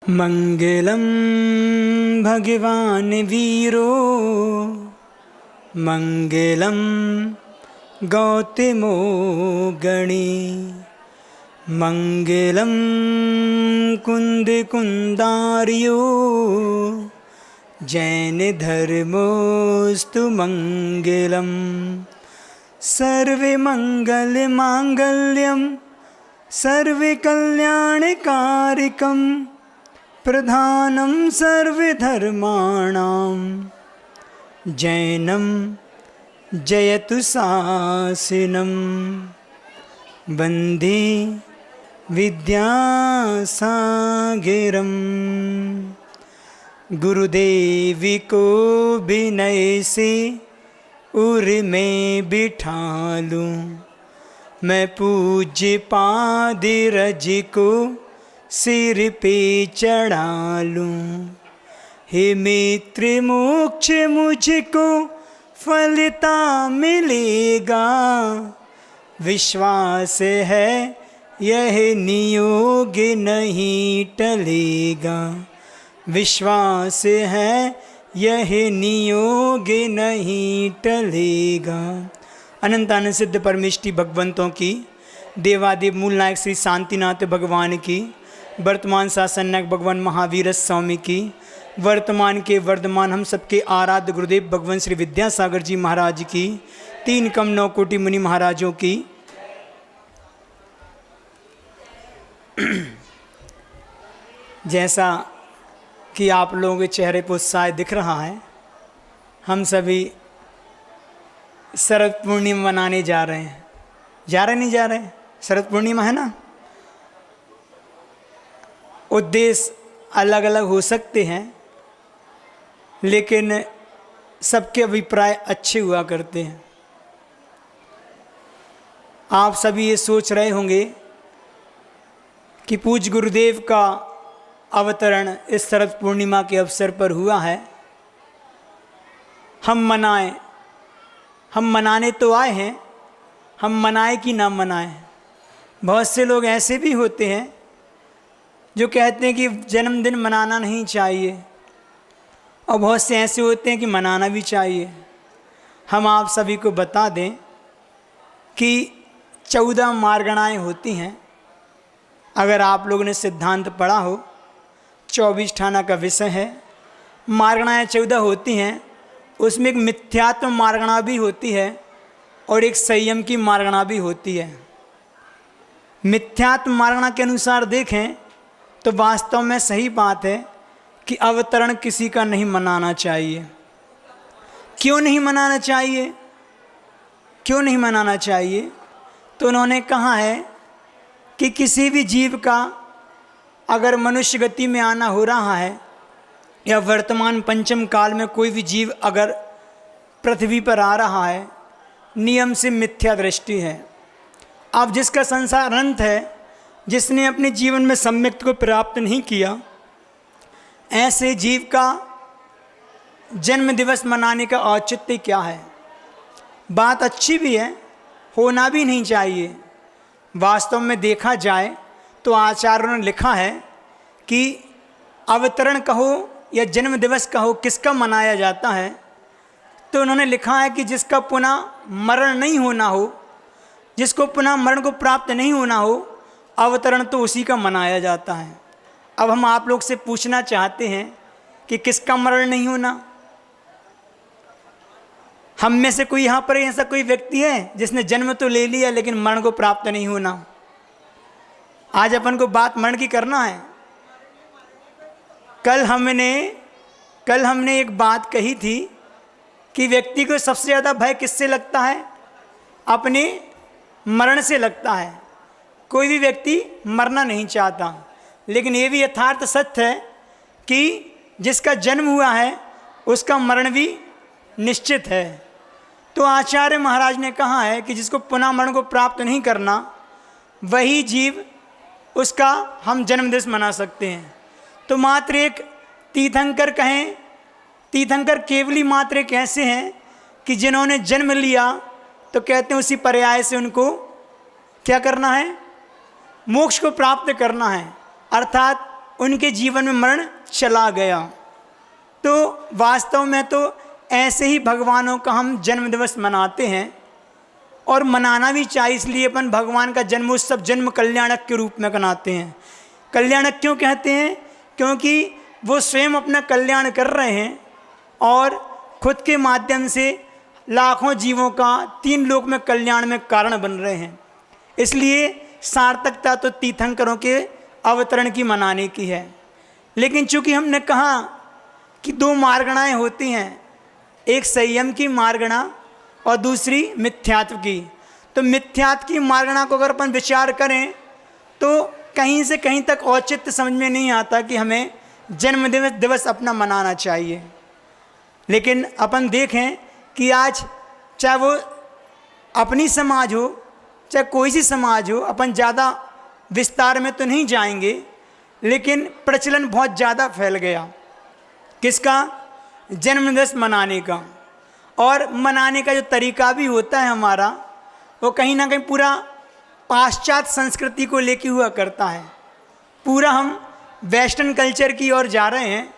मंगलम भगवान वीरो मंगलम गौतमो गणी मंगलम कुंद कुंदार्यो जैन धर्मोस्तु मंगलम सर्वे मंगल मांगल्यम सर्वे कल्याणकारिकम प्रधानम सर्वधर्माणां जैनम जयतु शासनम वंदे विद्यासागरम। गुरुदेव को विनय से उर में बिठा लूं, मैं पूज्य पाद रज को सिर पे चढ़ा लूं। हे मित्र मोक्ष मुझको फलता मिलेगा, विश्वास है यह नियोग नहीं टलेगा, विश्वास है यह नियोग नहीं टलेगा। अनंत आनंद सिद्ध परमेष्टि भगवंतों की, देवादेव मूल नायक श्री शांतिनाथ भगवान की, वर्तमान शासन नायक भगवान महावीर स्वामी की, वर्तमान के वर्धमान हम सबके आराध्य गुरुदेव भगवान श्री विद्यासागर जी महाराज की, 3 कम 9 कोटि मुनि महाराजों की। जैसा कि आप लोगों के चेहरे पर उत्साह दिख रहा है, हम सभी शरद पूर्णिमा मनाने जा रहे हैं। जा रहे नहीं जा रहे? शरद पूर्णिमा है ना। उद्देश्य अलग अलग हो सकते हैं, लेकिन सबके अभिप्राय अच्छे हुआ करते हैं। आप सभी ये सोच रहे होंगे कि पूज्य गुरुदेव का अवतरण इस शरद पूर्णिमा के अवसर पर हुआ है, हम मनाएं। हम मनाने तो आए हैं, हम मनाएं कि ना मनाएं। बहुत से लोग ऐसे भी होते हैं जो कहते हैं कि जन्मदिन मनाना नहीं चाहिए, और बहुत से ऐसे होते हैं कि मनाना भी चाहिए। हम आप सभी को बता दें कि 14 मार्गणाएँ होती हैं। अगर आप लोगों ने सिद्धांत पढ़ा हो, 24 ठाना का विषय है। मार्गणाएँ 14 होती हैं, उसमें एक मिथ्यात्व मार्गणा भी होती है और एक संयम की मार्गणा भी होती है। मिथ्यात्व मार्गणा के अनुसार देखें तो वास्तव में सही बात है कि अवतरण किसी का नहीं मनाना चाहिए। क्यों नहीं मनाना चाहिए? क्यों नहीं मनाना चाहिए? तो उन्होंने कहा है कि किसी भी जीव का अगर मनुष्य गति में आना हो रहा है, या वर्तमान पंचम काल में कोई भी जीव अगर पृथ्वी पर आ रहा है, नियम से मिथ्या दृष्टि है। अब जिसका संसार अंत है, जिसने अपने जीवन में सम्यक्त को प्राप्त नहीं किया, ऐसे जीव का जन्म दिवस मनाने का औचित्य क्या है? बात अच्छी भी है, होना भी नहीं चाहिए। वास्तव में देखा जाए तो आचार्यों ने लिखा है कि अवतरण कहो या जन्म दिवस कहो, किसका मनाया जाता है, तो उन्होंने लिखा है कि जिसका पुनः मरण नहीं होना हो, जिसको पुनः मरण को प्राप्त नहीं होना हो, अवतरण तो उसी का मनाया जाता है। अब हम आप लोग से पूछना चाहते हैं कि किसका मरण नहीं होना? हम में से कोई यहाँ पर ऐसा कोई व्यक्ति है जिसने जन्म तो ले लिया लेकिन मरण को प्राप्त नहीं होना? आज अपन को बात मरण की करना है। कल हमने एक बात कही थी कि व्यक्ति को सबसे ज़्यादा भय किससे लगता है? अपने मरण से लगता है। कोई भी व्यक्ति मरना नहीं चाहता, लेकिन ये भी यथार्थ सत्य है कि जिसका जन्म हुआ है उसका मरण भी निश्चित है। तो आचार्य महाराज ने कहा है कि जिसको पुनः मरण को प्राप्त नहीं करना, वही जीव, उसका हम जन्मदिवस मना सकते हैं। तो मात्र एक तीर्थंकर कहें, तीर्थंकर केवली मात्र एक ऐसे हैं कि जिन्होंने जन्म लिया तो कहते हैं उसी पर्याय से उनको क्या करना है? मोक्ष को प्राप्त करना है। अर्थात उनके जीवन में मरण चला गया। तो वास्तव में तो ऐसे ही भगवानों का हम जन्म दिवस मनाते हैं और मनाना भी चाहिए। इसलिए अपन भगवान का जन्मोत्सव जन्म कल्याणक के रूप में मनाते हैं। कल्याणक क्यों कहते हैं? क्योंकि वो स्वयं अपना कल्याण कर रहे हैं और खुद के माध्यम से लाखों जीवों का 3 लोक में कल्याण में कारण बन रहे हैं। इसलिए सार्थकता तो तीर्थंकरों के अवतरण की मनाने की है। लेकिन चूंकि हमने कहा कि 2 मार्गणाएं होती हैं, एक संयम की मार्गणा और दूसरी मिथ्यात्व की, तो मिथ्यात्व की मार्गणा को अगर अपन विचार करें तो कहीं से कहीं तक औचित्य समझ में नहीं आता कि हमें जन्म दिवस अपना मनाना चाहिए। लेकिन अपन देखें कि आज चाहे वो अपनी समाज हो चाहे कोई सी समाज हो, अपन ज़्यादा विस्तार में तो नहीं जाएंगे, लेकिन प्रचलन बहुत ज़्यादा फैल गया किसका? जन्मदिवस मनाने का। और मनाने का जो तरीका भी होता है हमारा, वो कहीं ना कहीं पूरा पाश्चात्य संस्कृति को लेके हुआ करता है। पूरा हम वेस्टर्न कल्चर की ओर जा रहे हैं।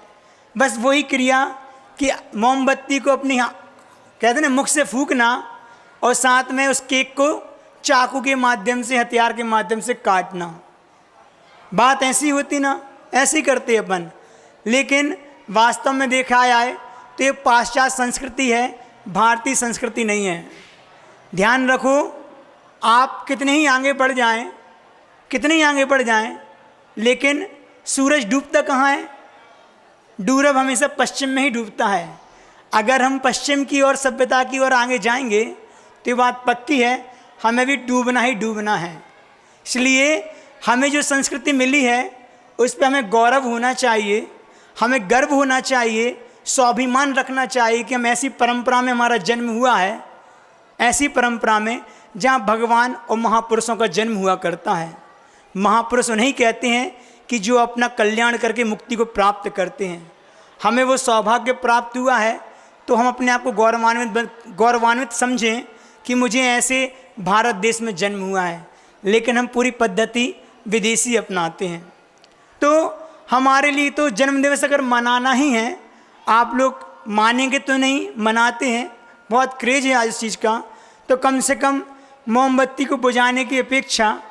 बस वही क्रिया कि मोमबत्ती को अपनी कहते हैं ना मुख से फूंकना और साथ में उस केक को चाकू के माध्यम से, हथियार के माध्यम से काटना। बात ऐसी होती ना, ऐसी करते अपन। लेकिन वास्तव में देखा जाए तो ये पाश्चात्य संस्कृति है, भारतीय संस्कृति नहीं है। ध्यान रखो, आप कितने ही आगे बढ़ जाएं, कितने ही आगे बढ़ जाएं, लेकिन सूरज डूबता कहाँ है? पूरब हमेशा पश्चिम में ही डूबता है। अगर हम पश्चिम की ओर, सभ्यता की ओर आगे जाएंगे तो ये बात पक्की है, हमें भी डूबना ही डूबना है। इसलिए हमें जो संस्कृति मिली है उस पर हमें गौरव होना चाहिए, हमें गर्व होना चाहिए, स्वाभिमान रखना चाहिए कि हम ऐसी परंपरा में हमारा जन्म हुआ है, ऐसी परंपरा में जहाँ भगवान और महापुरुषों का जन्म हुआ करता है। महापुरुष उन्हें कहते हैं कि जो अपना कल्याण करके मुक्ति को प्राप्त करते हैं। हमें वो सौभाग्य प्राप्त हुआ है तो हम अपने आप को गौरवान्वित समझें कि मुझे ऐसे भारत देश में जन्म हुआ है। लेकिन हम पूरी पद्धति विदेशी अपनाते हैं। तो हमारे लिए तो जन्मदिवस अगर मनाना ही है, आप लोग मानेंगे तो नहीं, मनाते हैं, बहुत क्रेज है आज इस चीज़ का, तो कम से कम मोमबत्ती को बुझाने की अपेक्षा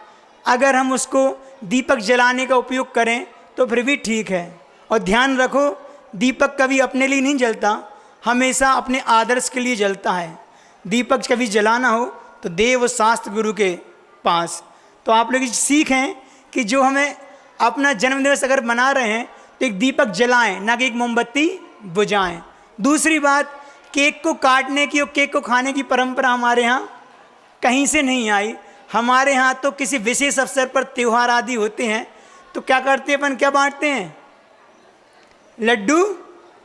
अगर हम उसको दीपक जलाने का उपयोग करें तो फिर भी ठीक है। और ध्यान रखो, दीपक कभी अपने लिए नहीं जलता, हमेशा अपने आदर्श के लिए जलता है। दीपक कभी जलाना हो तो देव शास्त्र गुरु के पास। तो आप लोग सीख हैं कि जो हमें अपना जन्मदिवस अगर मना रहे हैं तो एक दीपक जलाएं, ना कि एक मोमबत्ती बुझाएं। दूसरी बात, केक को काटने की और केक को खाने की परंपरा हमारे यहाँ कहीं से नहीं आई। हमारे यहाँ तो किसी विशेष अवसर पर त्यौहार आदि होते हैं तो क्या करते हैं अपन, क्या बांटते हैं? लड्डू।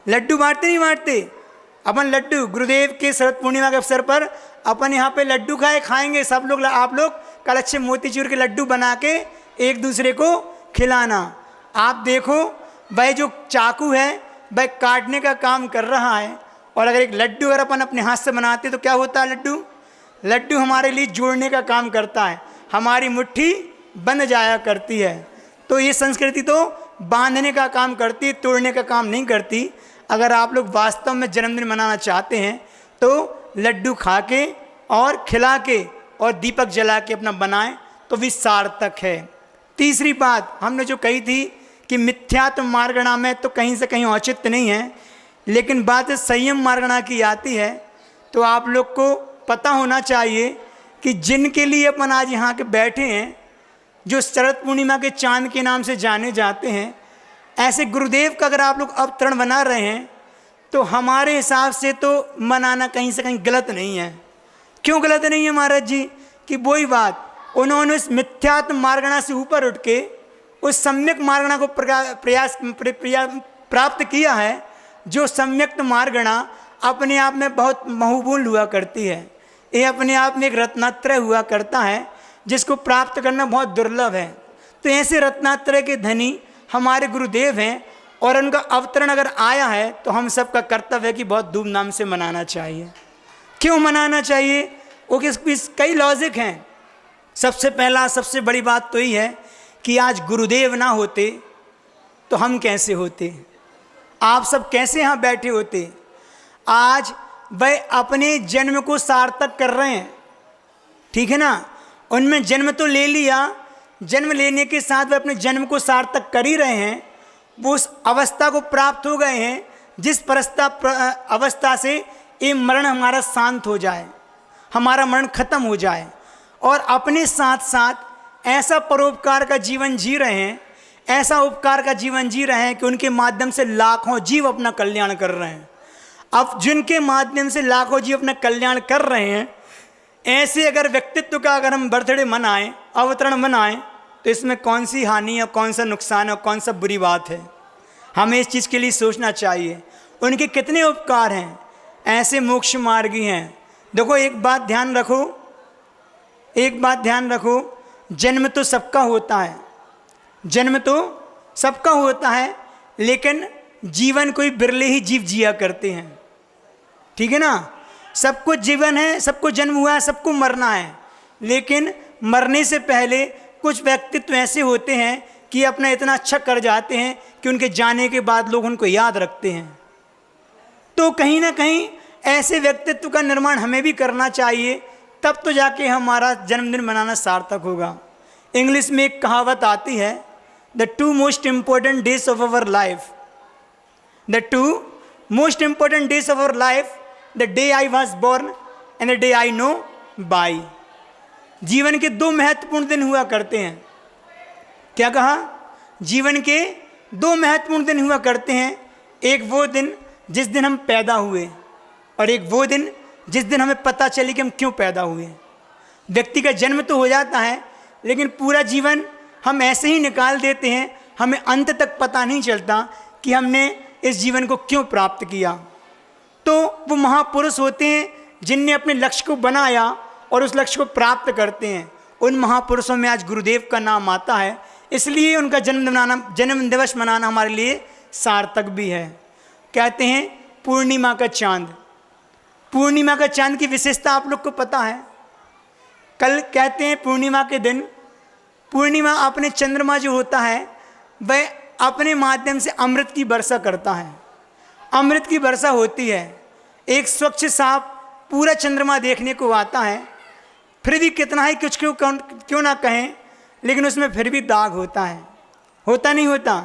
लड्डू बांटते नहीं बांटते अपन? लड्डू गुरुदेव के शरद पूर्णिमा के अवसर पर अपन यहाँ पे लड्डू खाएंगे सब लोग। आप लोग कल अच्छे मोतीचूर के लड्डू बना के एक दूसरे को खिलाना। आप देखो, वह जो चाकू है वह काटने का काम कर रहा है, और अगर एक लड्डू अगर अपन अपने हाथ से बनाते तो क्या होता है? लड्डू हमारे लिए जोड़ने का काम करता है, हमारी मुट्ठी बंध जाया करती है। तो ये संस्कृति तो बांधने का काम करती है, तोड़ने का काम नहीं करती। अगर आप लोग वास्तव में जन्मदिन मनाना चाहते हैं तो लड्डू खा के और खिला के और दीपक जला के अपना बनाएं तो भी सार्थक है। तीसरी बात हमने जो कही थी कि मिथ्यात्व मार्गणा में तो कहीं से कहीं औचित्य नहीं है, लेकिन बात संयम मार्गणा की आती है। तो आप लोग को पता होना चाहिए कि जिनके लिए अपन आज यहाँ के बैठे हैं, जो शरद पूर्णिमा के चांद के नाम से जाने जाते हैं, ऐसे गुरुदेव का अगर आप लोग अवतरण बना रहे हैं तो हमारे हिसाब से तो मनाना कहीं से कहीं गलत नहीं है। क्यों गलत नहीं है महाराज जी? कि वही बात, उन्होंने उस मिथ्यात्व मार्गणा से ऊपर उठ के उस सम्यक मार्गणा को प्राप्त किया है, जो सम्यक मार्गणा अपने आप में बहुत महबूल हुआ करती है। ये अपने आप में एक रत्नात्रय हुआ करता है जिसको प्राप्त करना बहुत दुर्लभ है। तो ऐसे रत्नात्रय के धनी हमारे गुरुदेव हैं, और उनका अवतरण अगर आया है तो हम सबका कर्तव्य है कि बहुत धूमधाम से मनाना चाहिए। क्यों मनाना चाहिए? वो कई लॉजिक हैं। सबसे पहला, सबसे बड़ी बात तो ये है कि आज गुरुदेव ना होते तो हम कैसे होते, आप सब कैसे यहाँ बैठे होते। आज वह अपने जन्म को सार्थक कर रहे हैं, ठीक है ना, उनमें जन्म तो ले लिया, जन्म लेने के साथ वह अपने जन्म को सार्थक कर ही रहे हैं, वो उस अवस्था को प्राप्त हो गए हैं जिस अवस्था से ये मरण हमारा शांत हो जाए, हमारा मरण खत्म हो जाए, और अपने साथ साथ ऐसा परोपकार का जीवन जी रहे हैं, ऐसा उपकार का जीवन जी रहे हैं कि उनके माध्यम से लाखों जीव अपना कल्याण कर रहे हैं। अब जिनके माध्यम से लाखों जीव अपना कल्याण कर रहे हैं, ऐसे अगर व्यक्तित्व का अगर हम बर्थडे मनाएं, अवतरण मनाएं, तो इसमें कौन सी हानि और कौन सा नुकसान और कौन सा बुरी बात है। हमें इस चीज़ के लिए सोचना चाहिए, उनके कितने उपकार हैं, ऐसे मोक्ष मार्गी हैं। देखो एक बात ध्यान रखो, एक बात ध्यान रखो, जन्म तो सबका होता है, जन्म तो सबका होता है, लेकिन जीवन कोई बिरले ही जीव जिया करते हैं, ठीक है ना। सबको जीवन है, सबको जन्म हुआ है, सबको मरना है, लेकिन मरने से पहले कुछ व्यक्तित्व ऐसे होते हैं कि अपना इतना अच्छा कर जाते हैं कि उनके जाने के बाद लोग उनको याद रखते हैं। तो कहीं ना कहीं ऐसे व्यक्तित्व का निर्माण हमें भी करना चाहिए, तब तो जाके हमारा जन्मदिन मनाना सार्थक होगा। इंग्लिश में एक कहावत आती है, the two most important days of our life, the two most important days of our life, the day I was born and the day I know by. जीवन के दो महत्वपूर्ण दिन हुआ करते हैं। क्या कहा? जीवन के दो महत्वपूर्ण दिन हुआ करते हैं, एक वो दिन जिस दिन हम पैदा हुए, और एक वो दिन जिस दिन हमें पता चले कि हम क्यों पैदा हुए। व्यक्ति का जन्म तो हो जाता है, लेकिन पूरा जीवन हम ऐसे ही निकाल देते हैं, हमें अंत तक पता नहीं चलता कि हमने इस जीवन को क्यों प्राप्त किया। तो वो महापुरुष होते हैं जिनने अपने लक्ष्य को बनाया और उस लक्ष्य को प्राप्त करते हैं। उन महापुरुषों में आज गुरुदेव का नाम आता है, इसलिए उनका जन्म दिवस मनाना हमारे लिए सार्थक भी है। कहते हैं पूर्णिमा का चांद, पूर्णिमा का चांद की विशेषता आप लोग को पता है। कल कहते हैं पूर्णिमा के दिन, पूर्णिमा अपने चंद्रमा जो होता है वह अपने माध्यम से अमृत की वर्षा करता है, अमृत की वर्षा होती है। एक स्वच्छ साफ पूरा चंद्रमा देखने को आता है, फिर भी कितना ही कुछ क्यों ना कहें, लेकिन उसमें फिर भी दाग होता है, होता नहीं होता?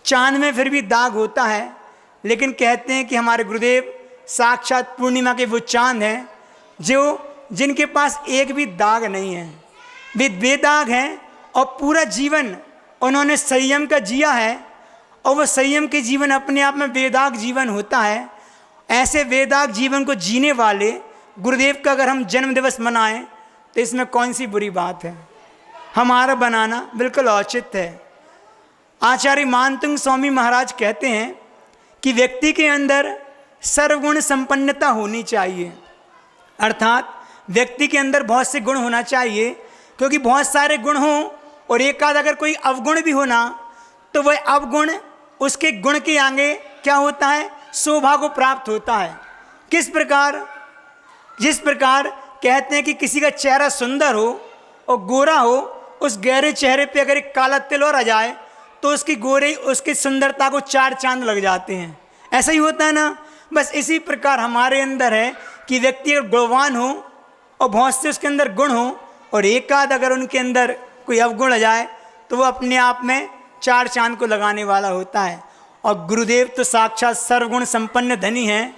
चांद में फिर भी दाग होता है, लेकिन कहते हैं कि हमारे गुरुदेव साक्षात पूर्णिमा के वो चांद हैं जिनके पास एक भी दाग नहीं है, वे बेदाग हैं, और पूरा जीवन उन्होंने संयम का जिया है, और वह संयम के जीवन अपने आप में बेदाग जीवन होता है। ऐसे बेदाग जीवन को जीने वाले गुरुदेव का अगर हम जन्म दिवस मनाएं तो इसमें कौन सी बुरी बात है? हमारा बनाना बिल्कुल औचित है। आचार्य मानतुंग स्वामी महाराज कहते हैं कि व्यक्ति के अंदर सर्वगुण संपन्नता होनी चाहिए, अर्थात व्यक्ति के अंदर बहुत से गुण होना चाहिए, क्योंकि बहुत सारे गुण हों और एक आध अगर कोई अवगुण भी होना तो वह अवगुण उसके गुण के आगे क्या होता है? शोभा को प्राप्त होता है। किस प्रकार? जिस प्रकार कहते हैं कि किसी का चेहरा सुंदर हो और गोरा हो, उस गहरे चेहरे पे अगर एक काला तिल और आ जाए तो उसकी सुंदरता को चार चांद लग जाते हैं। ऐसा ही होता है ना। बस इसी प्रकार हमारे अंदर है कि व्यक्ति अगर गुणवान हो और बहुत से उसके अंदर गुण हो, और एक आध अगर उनके अंदर कोई अवगुण आ जाए तो वो अपने आप में चार चांद को लगाने वाला होता है। और गुरुदेव तो साक्षात सर्वगुण संपन्न धनी हैं,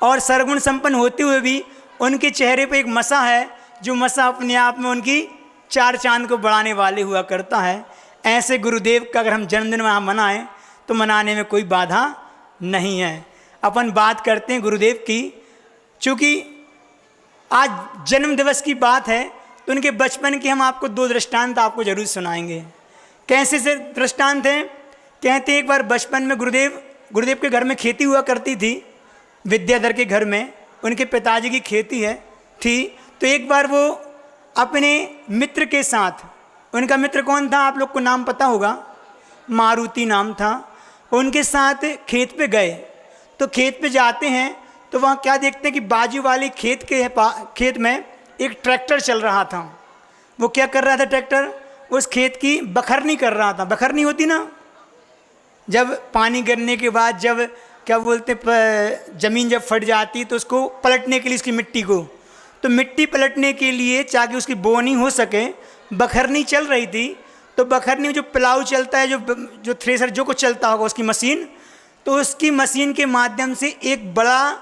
और सर्वगुण संपन्न होते हुए भी उनके चेहरे पर एक मसा है, जो मसा अपने आप में उनकी चार चांद को बढ़ाने वाले हुआ करता है। ऐसे गुरुदेव का अगर हम जन्मदिन वहाँ मनाएं तो मनाने में कोई बाधा नहीं है। अपन बात करते हैं गुरुदेव की, चूँकि आज जन्म दिवस की बात है तो उनके बचपन के हम आपको दो दृष्टांत आपको जरूर सुनाएंगे। कैसे से दृष्टांत हैं? कहते हैं एक बार बचपन में गुरुदेव के घर में खेती हुआ करती थी, विद्याधर के घर में उनके पिताजी की खेती थी। तो एक बार वो अपने मित्र के साथ, उनका मित्र कौन था आप लोग को नाम पता होगा, मारुति नाम था, उनके साथ खेत पे गए। तो खेत पे जाते हैं तो वहाँ क्या देखते हैं कि बाजू वाली खेत में एक ट्रैक्टर चल रहा था। वो क्या कर रहा था? ट्रैक्टर उस खेत की बखरनी कर रहा था। बखरनी होती ना, जब पानी गिरने के बाद जब क्या बोलते ज़मीन जब फट जाती तो उसको पलटने के लिए उसकी मिट्टी को, तो मिट्टी पलटने के लिए ताकि उसकी बोनी हो सके, बखरनी चल रही थी। तो बखरनी में जो प्लाऊ चलता है, जो थ्रेसर जो कुछ चलता होगा उसकी मशीन, तो उसकी मशीन के माध्यम से एक बड़ा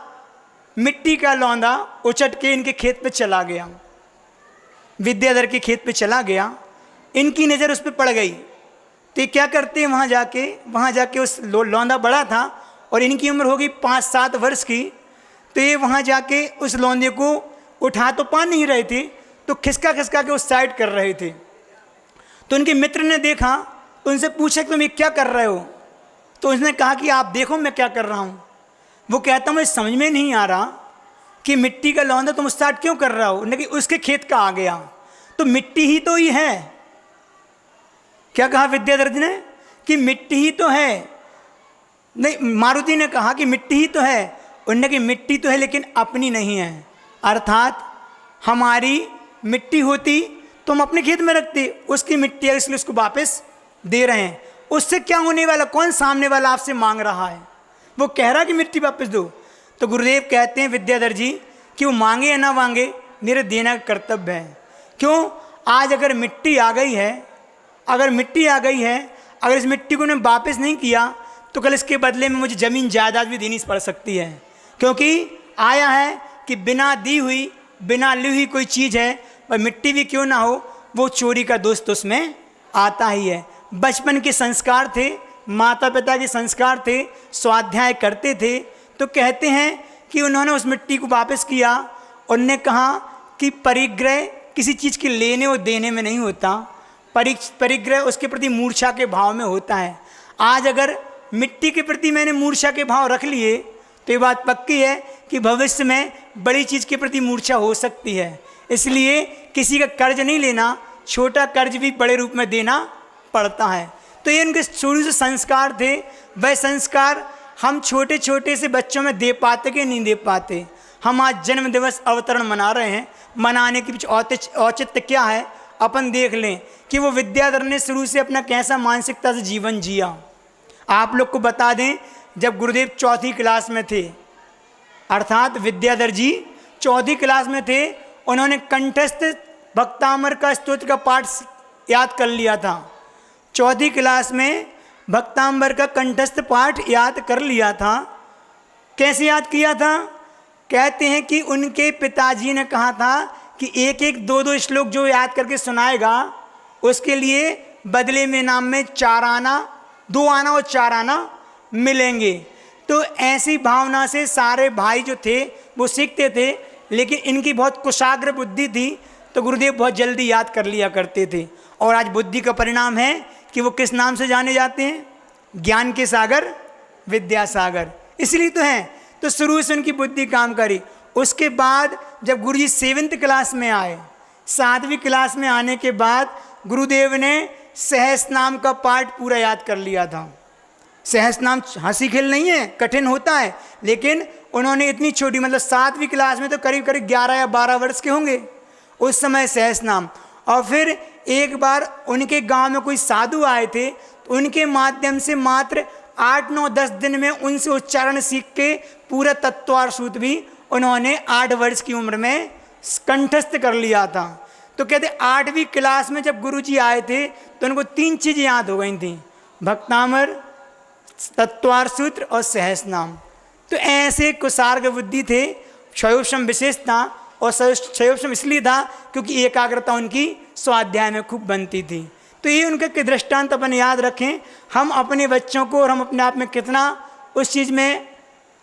मिट्टी का लौंदा उचट के इनके खेत पे चला गया, विद्याधर के खेत पे चला गया। इनकी नज़र उस पर पड़ गई तो ये क्या करते हैं, वहाँ जाके उस लौंदा बड़ा था और इनकी उम्र होगी 5-7 वर्ष की। तो ये वहाँ जाके उस लौंदे को उठा तो पा नहीं रहे थे, तो खिसका खिसका के उस साइड कर रहे थे। तो उनके मित्र ने देखा तो उनसे पूछा कि तुम ये क्या कर रहे हो। तो उसने कहा कि आप देखो मैं क्या कर रहा हूँ। वो कहता मुझे समझ में नहीं आ रहा कि मिट्टी का लौंदा तुम स्टार्ट क्यों कर रहा हो, कि उसके खेत का आ गया, तो मिट्टी ही तो ही है। क्या कहा विद्याधर जी ने कि मिट्टी ही तो है। नहीं, मारुति ने कहा कि मिट्टी ही तो है। उन्होंने कि मिट्टी तो है लेकिन अपनी नहीं है, अर्थात हमारी मिट्टी होती तो हम अपने खेत में रखते, उसकी मिट्टी है इसलिए उसको वापस दे रहे हैं। उससे क्या होने वाला, कौन सामने वाला आपसे मांग रहा है, वो कह रहा कि मिट्टी वापस दो। तो गुरुदेव कहते हैं विद्याधर जी कि वो मांगे या ना मांगे, मेरे देना का कर्तव्य है। क्यों, आज अगर मिट्टी आ गई है, अगर इस मिट्टी को उन्होंने वापस नहीं किया तो कल इसके बदले में मुझे ज़मीन जायदाद भी देनी पड़ सकती है। क्योंकि आया है कि बिना दी हुई, बिना ली हुई कोई चीज़ है, और मिट्टी भी क्यों ना हो, वो चोरी का दोस्त उसमें आता ही है। बचपन के संस्कार थे, माता पिता के संस्कार थे, स्वाध्याय करते थे, तो कहते हैं कि उन्होंने उस मिट्टी को वापस किया। उनने कहा कि परिग्रह किसी चीज़ के लेने और देने में नहीं होता, परिग्रह उसके प्रति मूर्छा के भाव में होता है। आज अगर मिट्टी के प्रति मैंने मूर्छा के भाव रख लिए तो ये बात पक्की है कि भविष्य में बड़ी चीज़ के प्रति मूर्छा हो सकती है। इसलिए किसी का कर्ज नहीं लेना, छोटा कर्ज भी बड़े रूप में देना पड़ता है। तो ये उनके शुरू से संस्कार थे। वह संस्कार हम छोटे छोटे से बच्चों में दे पाते कि नहीं दे पाते। हम आज जन्म दिवस अवतरण मना रहे हैं, मनाने के पीछे औचित्य क्या है अपन देख लें कि वो विद्याधर ने शुरू से अपना कैसा मानसिकता से जीवन जिया। आप लोग को बता दें, जब गुरुदेव 4th क्लास में थे, अर्थात विद्याधर जी 4th क्लास में थे, उन्होंने कंठस्थ भक्तामर का स्तोत्र का पाठ याद कर लिया था। 4th क्लास में भक्तांबर का कंठस्थ पाठ याद कर लिया था। कैसे याद किया था? कहते हैं कि उनके पिताजी ने कहा था कि एक एक 2-2 श्लोक जो याद करके सुनाएगा उसके लिए बदले में इनाम में 4 आना, 2 आना और 4 आना मिलेंगे। तो ऐसी भावना से सारे भाई जो थे वो सीखते थे, लेकिन इनकी बहुत कुशाग्र बुद्धि थी तो गुरुदेव बहुत जल्दी याद कर लिया करते थे। और आज बुद्धि का परिणाम है कि वो किस नाम से जाने जाते हैं? ज्ञान के सागर, विद्यासागर, इसलिए तो हैं। तो शुरू से उनकी बुद्धि काम करी। उसके बाद जब गुरुजी 7th क्लास में आए, 7वीं क्लास में आने के बाद गुरुदेव ने सहस्रनाम का पाठ पूरा याद कर लिया था। सहस्रनाम हंसी खेल नहीं है, कठिन होता है, लेकिन उन्होंने इतनी छोटी, मतलब 7वीं क्लास में तो करीब करीब 11 या 12 वर्ष के होंगे उस समय सहस्रनाम। और फिर एक बार उनके गांव में कोई साधु आए थे, तो उनके माध्यम से मात्र 8, 9, 10 दिन में उनसे उच्चारण सीख के पूरा तत्वार सूत्र भी उन्होंने 8 वर्ष की उम्र में कंठस्थ कर लिया था। तो कहते 8वीं क्लास में जब गुरुजी आए थे तो उनको 3 चीज़ें याद हो गई थी, भक्तामर, तत्वार सूत्र और सहस्रनाम। तो ऐसे कुसार्ग बुद्धि थे। क्षयोपशम विशेष था, और क्षयोपशम इसलिए था क्योंकि एकाग्रता उनकी स्वाध्याय में खूब बनती थी। तो ये उनके दृष्टांत अपन याद रखें। हम अपने बच्चों को और हम अपने आप में कितना उस चीज़ में,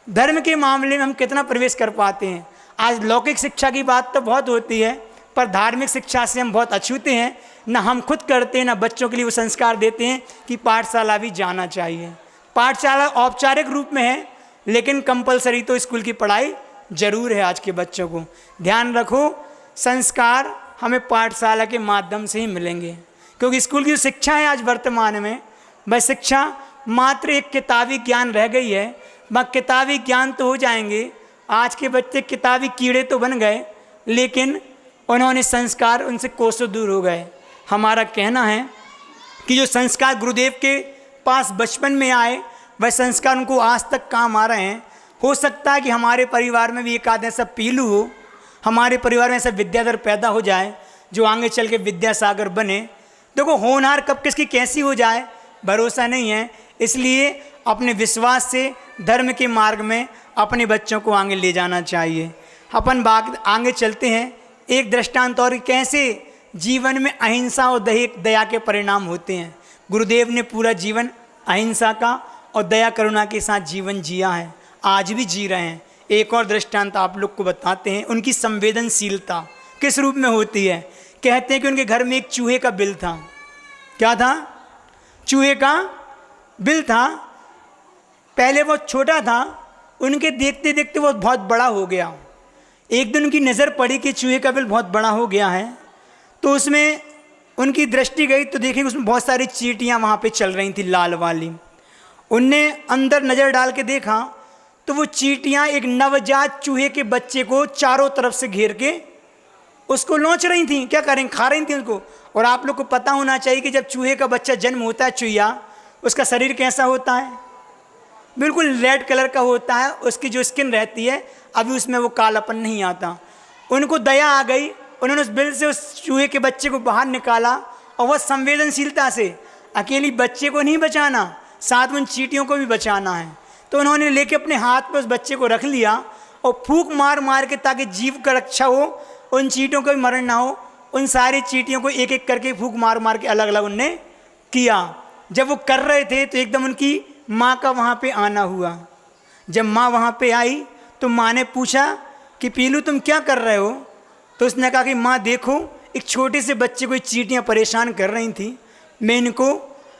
धर्म के मामले में हम कितना प्रवेश कर पाते हैं। आज लौकिक शिक्षा की बात तो बहुत होती है, पर धार्मिक शिक्षा से हम बहुत अछूते हैं। ना हम खुद करते हैं, ना बच्चों के लिए वो संस्कार देते हैं कि पाठशाला भी जाना चाहिए। पाठशाला औपचारिक रूप में है, लेकिन कंपलसरी तो स्कूल की पढ़ाई जरूर है। आज के बच्चों को ध्यान रखो, संस्कार हमें पाठशाला के माध्यम से ही मिलेंगे, क्योंकि स्कूल की जो शिक्षा है आज वर्तमान में, वह शिक्षा मात्र एक किताबी ज्ञान रह गई है। वह किताबी ज्ञान तो हो जाएंगे, आज के बच्चे किताबी कीड़े तो बन गए, लेकिन उन्होंने संस्कार उनसे कोसों दूर हो गए। हमारा कहना है कि जो संस्कार गुरुदेव के पास बचपन में आए वह संस्कार उनको आज तक काम आ रहे हैं। हो सकता है कि हमारे परिवार में भी एक आध ऐसा पीलू हो, हमारे परिवार में ऐसा विद्याधर पैदा हो जाए जो आगे चल के विद्यासागर बने। देखो होनहार कब किसकी कैसी हो जाए भरोसा नहीं है, इसलिए अपने विश्वास से धर्म के मार्ग में अपने बच्चों को आगे ले जाना चाहिए। अपन बात आगे चलते हैं। एक दृष्टांत और कैसे जीवन में अहिंसा और दया के परिणाम होते हैं। गुरुदेव ने पूरा जीवन अहिंसा का और दया करुणा के साथ जीवन जिया है, आज भी जी रहे हैं। एक और दृष्टांत आप लोग को बताते हैं। उनकी संवेदनशीलता किस रूप में होती है। कहते हैं कि उनके घर में एक चूहे का बिल था। क्या था? चूहे का बिल था। पहले वो छोटा था, उनके देखते देखते वो बहुत बड़ा हो गया। एक दिन उनकी नज़र पड़ी कि चूहे का बिल बहुत बड़ा हो गया है, तो उसमें उनकी दृष्टि गई तो देखेंगे उसमें बहुत सारी चींटियाँ वहाँ पे चल रही थी लाल वाली। उनने अंदर नज़र डाल के देखा तो वो चींटियाँ एक नवजात चूहे के बच्चे को चारों तरफ से घेर के उसको नोच रही थी। क्या करें, खा रही थी उसको। और आप लोग को पता होना चाहिए कि जब चूहे का बच्चा जन्म होता है चूहिया, उसका शरीर कैसा होता है? बिल्कुल रेड कलर का होता है। उसकी जो स्किन रहती है अभी उसमें वो कालापन नहीं आता। उनको दया आ गई, उन्होंने उस बिल से उस चूहे के बच्चे को बाहर निकाला और वह संवेदनशीलता से अकेली बच्चे को नहीं बचाना, साथ में उन चींटियों को भी बचाना है। तो उन्होंने लेके अपने हाथ पे उस बच्चे को रख लिया और फूंक मार मार के, ताकि जीव का रक्षा हो, उन चींटियों को भी मरण ना हो, उन सारी चींटियों को एक एक करके फूंक मार मार के अलग अलग उनने किया। जब वो कर रहे थे तो एकदम उनकी माँ का वहाँ पे आना हुआ। जब माँ वहाँ पे आई तो माँ ने पूछा कि पीलू तुम क्या कर रहे हो? तो उसने कहा कि माँ देखो, एक छोटे से बच्चे को चींटियाँ परेशान कर रही थी, मैं इनको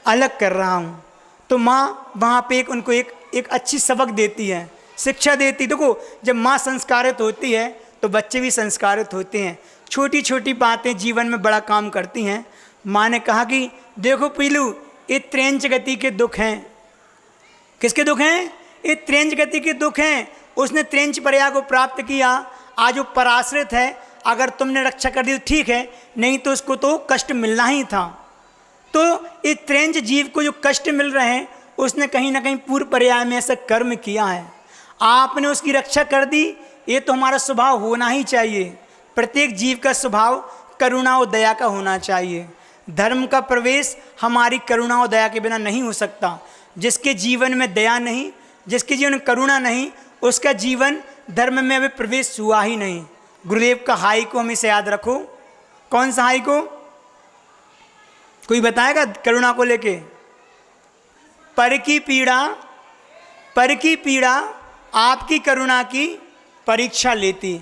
अलग कर रहा हूँ। तो माँ वहाँ पे उनको एक अच्छी सबक देती है, शिक्षा देती। देखो जब माँ संस्कारित होती है तो बच्चे भी संस्कारित होते हैं। छोटी छोटी बातें जीवन में बड़ा काम करती हैं। माँ ने कहा कि देखो पीलू, ये त्रेंच गति के दुख हैं। किसके दुख हैं? ये त्रेंच गति के दुख हैं। उसने त्रेंच पर्याय को प्राप्त किया, आज वो पराश्रित है। अगर तुमने रक्षा कर दी तो ठीक है, नहीं तो उसको तो कष्ट मिलना ही था। तो ये त्रेंच जीव को जो कष्ट मिल रहे हैं, उसने कहीं ना कहीं पूर्व पर्याय में ऐसा कर्म किया है, आपने उसकी रक्षा कर दी। ये तो हमारा स्वभाव होना ही चाहिए। प्रत्येक जीव का स्वभाव करुणा और दया का होना चाहिए। धर्म का प्रवेश हमारी करुणा और दया के बिना नहीं हो सकता। जिसके जीवन में दया नहीं, जिसके जीवन में करुणा नहीं, उसका जीवन धर्म में अभी प्रवेश हुआ ही नहीं। गुरुदेव का हाई को हमेशा याद रखो। कौन सा हाई को? कोई बताएगा करुणा को लेके? पर की पीड़ा आपकी करुणा की परीक्षा लेती।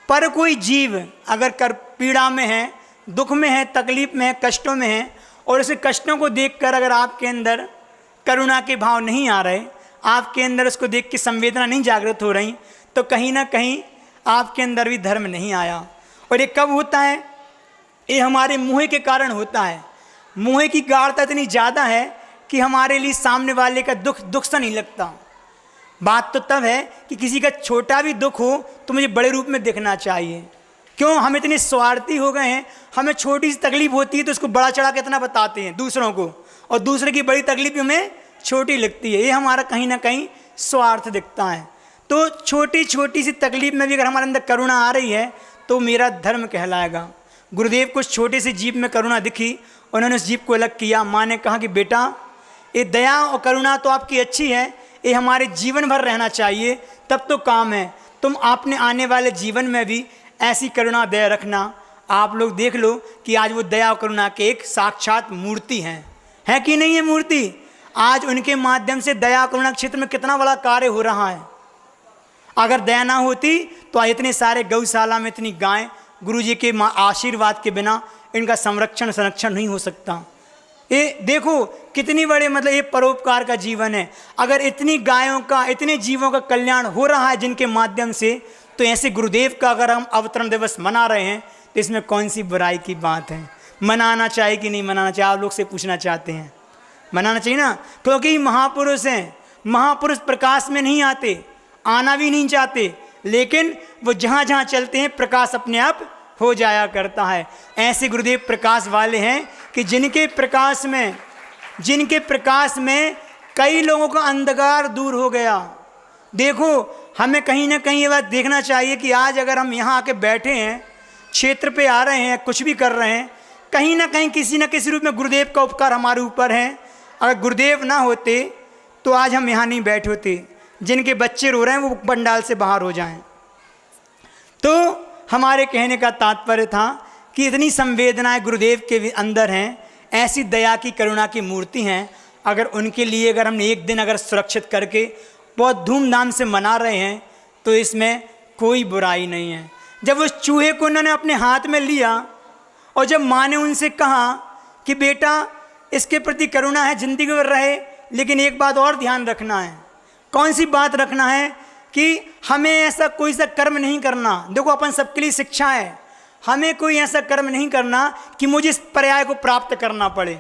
पर कोई जीव अगर पीड़ा में है, दुख में है, तकलीफ में है, कष्टों में है, और उसे कष्टों को देखकर अगर आपके अंदर करुणा के भाव नहीं आ रहे, आपके अंदर उसको देख के संवेदना नहीं जागृत हो रही, तो कहीं ना कहीं आपके अंदर भी धर्म नहीं आया। और ये कब होता है? ये हमारे मोह के कारण होता है। मोह की गाढ़ता इतनी ज़्यादा है कि हमारे लिए सामने वाले का दुख सा नहीं लगता। बात तो तब है कि किसी का छोटा भी दुख हो तो मुझे बड़े रूप में देखना चाहिए। क्यों? हम इतने स्वार्थी हो गए हैं, हमें छोटी सी तकलीफ होती है तो उसको बड़ा चढ़ा के इतना बताते हैं दूसरों को, और दूसरे की बड़ी तकलीफ हमें छोटी लगती है। ये हमारा कहीं ना कहीं स्वार्थ दिखता है। तो छोटी छोटी सी तकलीफ में भी अगर हमारे अंदर करुणा आ रही है तो मेरा धर्म कहलाएगा। गुरुदेव को छोटे से जीव में करुणा दिखी, उन्होंने उस जीव को अलग किया। माँ ने कहा कि बेटा, ये दया और करुणा तो आपकी अच्छी है, ये हमारे जीवन भर रहना चाहिए, तब तो काम है। तुम आपने आने वाले जीवन में भी ऐसी करुणा दया रखना। आप लोग देख लो कि आज वो दया और करुणा के एक साक्षात मूर्ति हैं, है कि नहीं है मूर्ति? आज उनके माध्यम से दया करुणा क्षेत्र में कितना बड़ा कार्य हो रहा है। अगर दया ना होती तो इतने सारे गौशाला में इतनी गाय, गुरुजी के आशीर्वाद के बिना इनका संरक्षण नहीं हो सकता। ये देखो कितनी बड़े ये परोपकार का जीवन है। अगर इतनी गायों का, इतने जीवों का कल्याण हो रहा है जिनके माध्यम से, तो ऐसे गुरुदेव का अगर हम अवतरण दिवस मना रहे हैं तो इसमें कौन सी बुराई की बात है? मनाना चाहिए कि नहीं मनाना चाहिए? आप लोग से पूछना चाहते हैं। मनाना चाहिए ना, क्योंकि महापुरुष हैं। महापुरुष प्रकाश में नहीं आते, आना भी नहीं चाहते, लेकिन वो जहाँ जहाँ चलते हैं प्रकाश अपने आप हो जाया करता है। ऐसे गुरुदेव प्रकाश वाले हैं कि जिनके प्रकाश में जिनके प्रकाश में कई लोगों का अंधकार दूर हो गया। देखो, हमें कहीं ना कहीं ये बात देखना चाहिए कि आज अगर हम यहाँ आके बैठे हैं, क्षेत्र पे आ रहे हैं, कुछ भी कर रहे हैं, कहीं ना कहीं किसी न किसी रूप में गुरुदेव का उपकार हमारे ऊपर है। अगर गुरुदेव ना होते तो आज हम यहाँ नहीं बैठे होते। जिनके बच्चे रो रहे हैं वो पंडाल से बाहर हो जाएं। तो हमारे कहने का तात्पर्य था कि इतनी संवेदनाएं गुरुदेव के अंदर हैं, ऐसी दया की करुणा की मूर्ति हैं। अगर उनके लिए अगर हम एक दिन अगर सुरक्षित करके बहुत धूमधाम से मना रहे हैं तो इसमें कोई बुराई नहीं है। जब उस चूहे को उन्होंने अपने हाथ में लिया और जब माँ ने उनसे कहा कि बेटा इसके प्रति करुणा है, जिंदगी भर रहे, लेकिन एक बात और ध्यान रखना है। कौन सी बात रखना है? कि हमें ऐसा कोई सा कर्म नहीं करना। देखो, अपन सबके लिए शिक्षा है, हमें कोई ऐसा कर्म नहीं करना कि मुझे इस पर्याय को प्राप्त करना पड़े।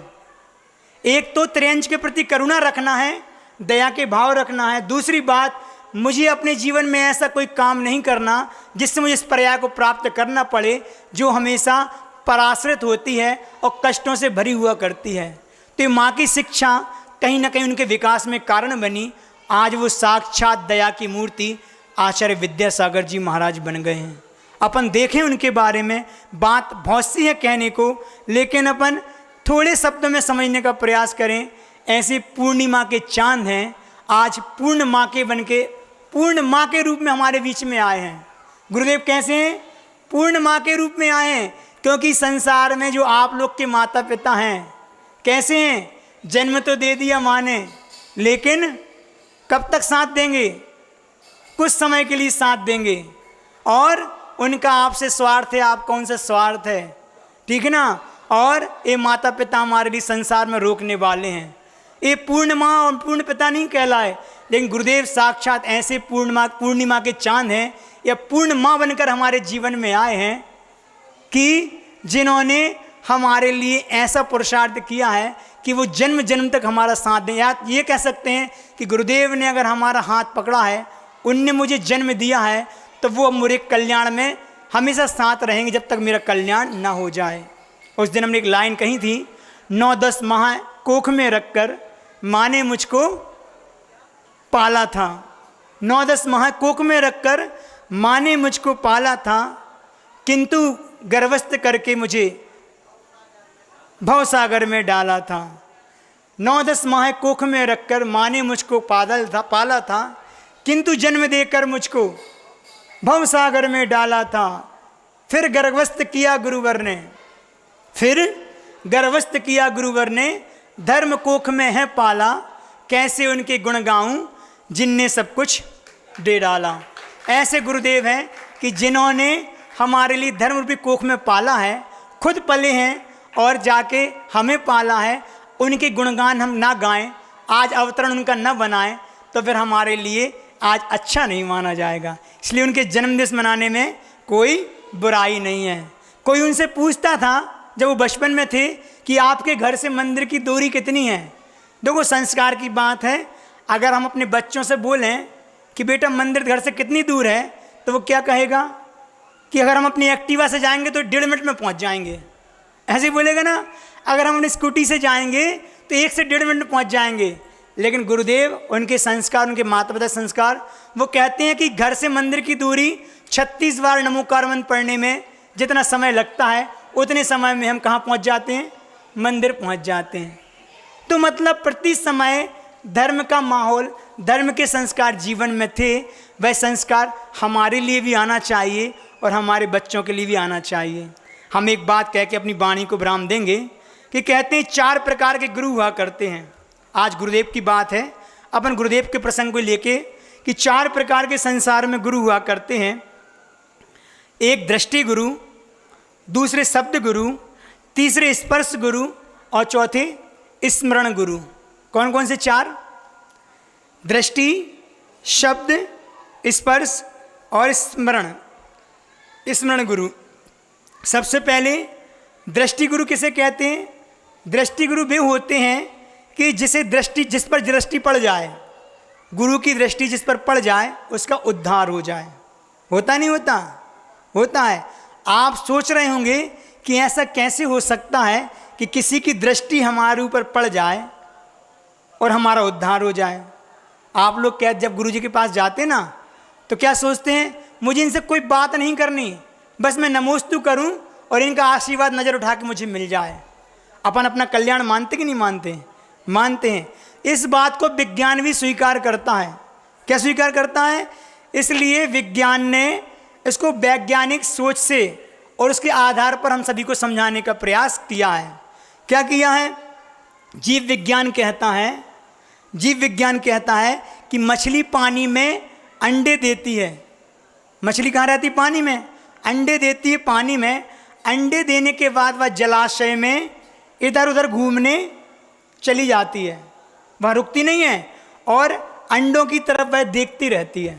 एक तो त्रियंश के प्रति करुणा रखना है, दया के भाव रखना है। दूसरी बात, मुझे अपने जीवन में ऐसा कोई काम नहीं करना जिससे मुझे इस पर्याय को प्राप्त करना पड़े, जो हमेशा पराश्रित होती है और कष्टों से भरी हुआ करती है। तो ये माँ की शिक्षा कहीं ना कहीं उनके विकास में कारण बनी। आज वो साक्षात दया की मूर्ति आचार्य विद्यासागर जी महाराज बन गए हैं। अपन देखें उनके बारे में, बात बहुत सी है कहने को, लेकिन अपन थोड़े शब्दों में समझने का प्रयास करें। ऐसे पूर्णिमा के चांद हैं, आज पूर्ण माँ के बन के पूर्ण माँ के रूप में हमारे बीच में आए हैं। गुरुदेव कैसे हैं? पूर्ण माँ के रूप में आए हैं, क्योंकि संसार में जो आप लोग के माता पिता हैं कैसे हैं? जन्म तो दे दिया माँ ने, लेकिन कब तक साथ देंगे? कुछ समय के लिए साथ देंगे, और उनका आपसे स्वार्थ है, आपका उनसे स्वार्थ है, ठीक है ना। और ये माता पिता हमारे लिए संसार में रोकने वाले हैं। ये पूर्ण माँ और पूर्ण पिता नहीं कहलाए, लेकिन गुरुदेव साक्षात ऐसे पूर्णिमा के चांद हैं, या पूर्ण माँ बनकर हमारे जीवन में आए हैं कि जिन्होंने हमारे लिए ऐसा पुरुषार्थ किया है कि वो जन्म जन्म तक हमारा साथ दें। या ये कह सकते हैं कि गुरुदेव ने अगर हमारा हाथ पकड़ा है, उनने मुझे जन्म दिया है, तो वो अब मेरे कल्याण में हमेशा साथ रहेंगे जब तक मेरा कल्याण ना हो जाए। उस दिन हमने एक लाइन कही थी, 9-10 माह कोख में रखकर माँ ने मुझको पाला था। 9-10 माह कोख में रखकर माँ ने मुझको पाला था, किंतु गर्भस्थ करके मुझे भवसागर में डाला था। 9-10 माह कोख में रखकर माँ ने मुझको पाला था, किंतु जन्म देकर मुझको भवसागर में डाला था। फिर गर्भस्थ किया गुरुवर ने, धर्म कोख में है पाला, कैसे उनके गुण गाऊं जिनने सब कुछ दे डाला। ऐसे गुरुदेव हैं कि जिन्होंने हमारे लिए धर्म रूपी कोख में पाला है, खुद पले हैं और जाके हमें पाला है। उनके गुणगान हम ना गाएं, आज अवतरण उनका न बनाएं, तो फिर हमारे लिए आज अच्छा नहीं माना जाएगा। इसलिए उनके जन्मदिवस मनाने में कोई बुराई नहीं है। कोई उनसे पूछता था जब वो बचपन में थे कि आपके घर से मंदिर की दूरी कितनी है। देखो, संस्कार की बात है। अगर हम अपने बच्चों से बोलें कि बेटा मंदिर घर से कितनी दूर है, तो वो क्या कहेगा कि अगर हम अपनी एक्टिवा से जाएंगे तो 1.5 मिनट में पहुंच जाएंगे, ऐसे ही बोलेगा ना। अगर हम अपनी स्कूटी से जाएंगे तो 1 से 1.5 मिनट में पहुंच जाएंगे। लेकिन गुरुदेव, उनके संस्कार, उनके माता पिता संस्कार, वो कहते हैं कि घर से मंदिर की दूरी 36 बार नमोकार मंत्र पढ़ने में जितना समय लगता है, उतने समय में हम कहाँ पहुँच जाते हैं? मंदिर पहुँच जाते हैं। तो मतलब प्रति समय धर्म का माहौल, धर्म के संस्कार जीवन में थे, वह संस्कार हमारे लिए भी आना चाहिए और हमारे बच्चों के लिए भी आना चाहिए। हम एक बात कह के अपनी वाणी को विराम देंगे कि कहते हैं 4 प्रकार के गुरु हुआ करते हैं। आज गुरुदेव की बात है, अपन गुरुदेव के प्रसंग को लेके कि 4 प्रकार के संसार में गुरु हुआ करते हैं। एक दृष्टि गुरु, दूसरे शब्द गुरु, तीसरे स्पर्श गुरु और चौथे स्मरण गुरु। कौन कौन से 4? दृष्टि, शब्द, स्पर्श और स्मरण गुरु। सबसे पहले दृष्टि गुरु किसे कहते हैं? दृष्टि गुरु वे होते हैं कि जिस पर दृष्टि पड़ जाए, गुरु की दृष्टि जिस पर पड़ जाए उसका उद्धार हो जाए। होता नहीं होता? होता है। आप सोच रहे होंगे कि ऐसा कैसे हो सकता है कि किसी की दृष्टि हमारे ऊपर पड़ जाए और हमारा उद्धार हो जाए। आप लोग क्या जब गुरु जी के पास जाते ना तो क्या सोचते हैं, मुझे इनसे कोई बात नहीं करनी, बस मैं नमोस्तु करूं और इनका आशीर्वाद नज़र उठा के मुझे मिल जाए। अपन अपना कल्याण मानते कि नहीं मानते? मानते हैं। इस बात को विज्ञान भी स्वीकार करता है। क्या स्वीकार करता है? इसलिए विज्ञान ने इसको वैज्ञानिक सोच से और उसके आधार पर हम सभी को समझाने का प्रयास किया है। क्या किया है? जीव विज्ञान कहता है कि मछली पानी में अंडे देती है। मछली कहाँ रहती? पानी में। अंडे देती है पानी में। अंडे देने के बाद वह जलाशय में इधर उधर घूमने चली जाती है, वह रुकती नहीं है और अंडों की तरफ वह देखती रहती है।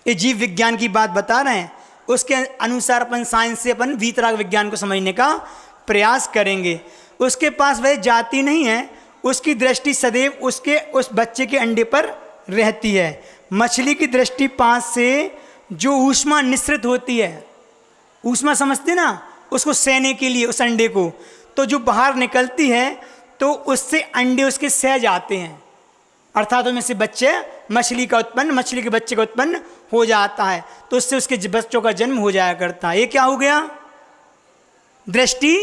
ये जीव विज्ञान की बात बता रहे हैं। उसके अनुसार अपन साइंस से अपन वीतराग विज्ञान को समझने का प्रयास करेंगे। उसके पास वह जाती नहीं है, उसकी दृष्टि सदैव उसके उस बच्चे के अंडे पर रहती है। मछली की दृष्टि पास से जो ऊष्मा निःसृत होती है, ऊष्मा समझते ना, उसको सहने के लिए उस अंडे को, तो जो बाहर निकलती है तो उससे अंडे उसके सह जाते हैं, अर्थात उनमें से मछली के बच्चे का उत्पन्न हो जाता है। तो उससे उसके बच्चों का जन्म हो जाया करता है। ये क्या हो गया? दृष्टि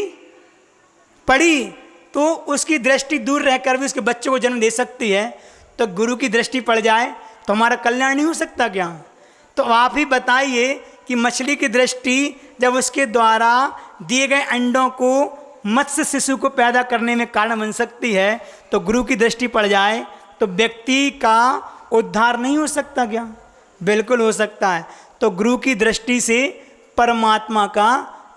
पड़ी तो उसकी दृष्टि दूर रहकर भी उसके बच्चों को जन्म दे सकती है। तो गुरु की दृष्टि पड़ जाए तो हमारा कल्याण नहीं हो सकता क्या? तो आप ही बताइए कि मछली की दृष्टि जब उसके द्वारा दिए गए अंडों को मत्स्य शिशु को पैदा करने में कारण बन सकती है, तो गुरु की दृष्टि पड़ जाए तो व्यक्ति का उद्धार नहीं हो सकता क्या? बिल्कुल हो सकता है। तो गुरु की दृष्टि से परमात्मा का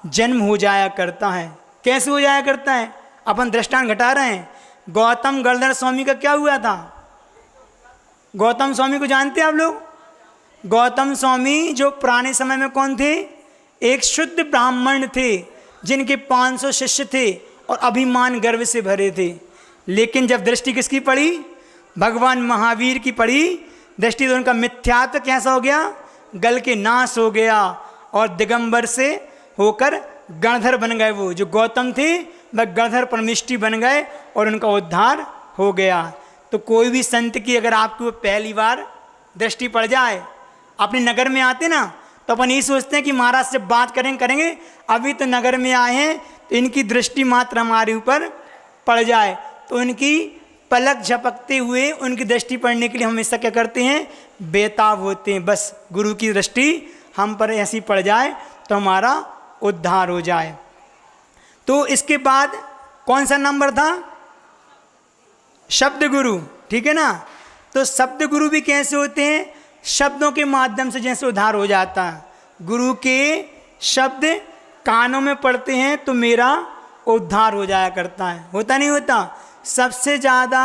जन्म हो जाया करता है। कैसे हो जाया करता है? अपन दृष्टांत घटा रहे हैं। गौतम गणधर स्वामी का क्या हुआ था? गौतम स्वामी को जानते हैं आप लोग? गौतम स्वामी जो पुराने समय में कौन थे? एक शुद्ध ब्राह्मण थे जिनके 500 शिष्य थे और अभिमान गर्व से भरे थे। लेकिन जब दृष्टि किसकी पड़ी? भगवान महावीर की पड़ी दृष्टि, तो उनका मिथ्यात्व कैसा हो गया? गल के नाश हो गया और दिगंबर से होकर गणधर बन गए। वो जो गौतम थे वह गणधर परमिष्टि बन गए और उनका उद्धार हो गया। तो कोई भी संत की अगर आपको पहली बार दृष्टि पड़ जाए, अपने नगर में आते ना तो अपन यही सोचते हैं कि महाराज से बात करेंगे, अभी तो नगर में आए हैं तो इनकी दृष्टि मात्र हमारे ऊपर पड़ जाए, तो उनकी पलक झपकते हुए उनकी दृष्टि पड़ने के लिए हम हमेशा क्या करते हैं? बेताब होते हैं। बस गुरु की दृष्टि हम पर ऐसी पड़ जाए तो हमारा उद्धार हो जाए। तो इसके बाद कौन सा नंबर था? शब्द गुरु, ठीक है ना? तो शब्द गुरु भी कैसे होते हैं? शब्दों के माध्यम से जैसे उद्धार हो जाता है। गुरु के शब्द कानों में पड़ते हैं तो मेरा उद्धार हो जाया करता है। होता नहीं होता? सबसे ज़्यादा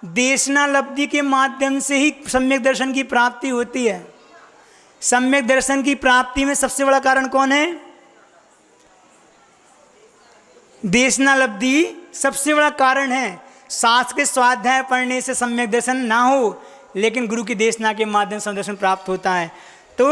देशनालब्धि के माध्यम से ही सम्यक दर्शन की प्राप्ति होती है। सम्यक दर्शन की प्राप्ति में सबसे बड़ा कारण कौन है? देशनालब्धि सबसे बड़ा कारण है। शास्त्र के स्वाध्याय पढ़ने से सम्यक दर्शन ना हो, लेकिन गुरु की देशना के माध्यम से दर्शन प्राप्त होता है। तो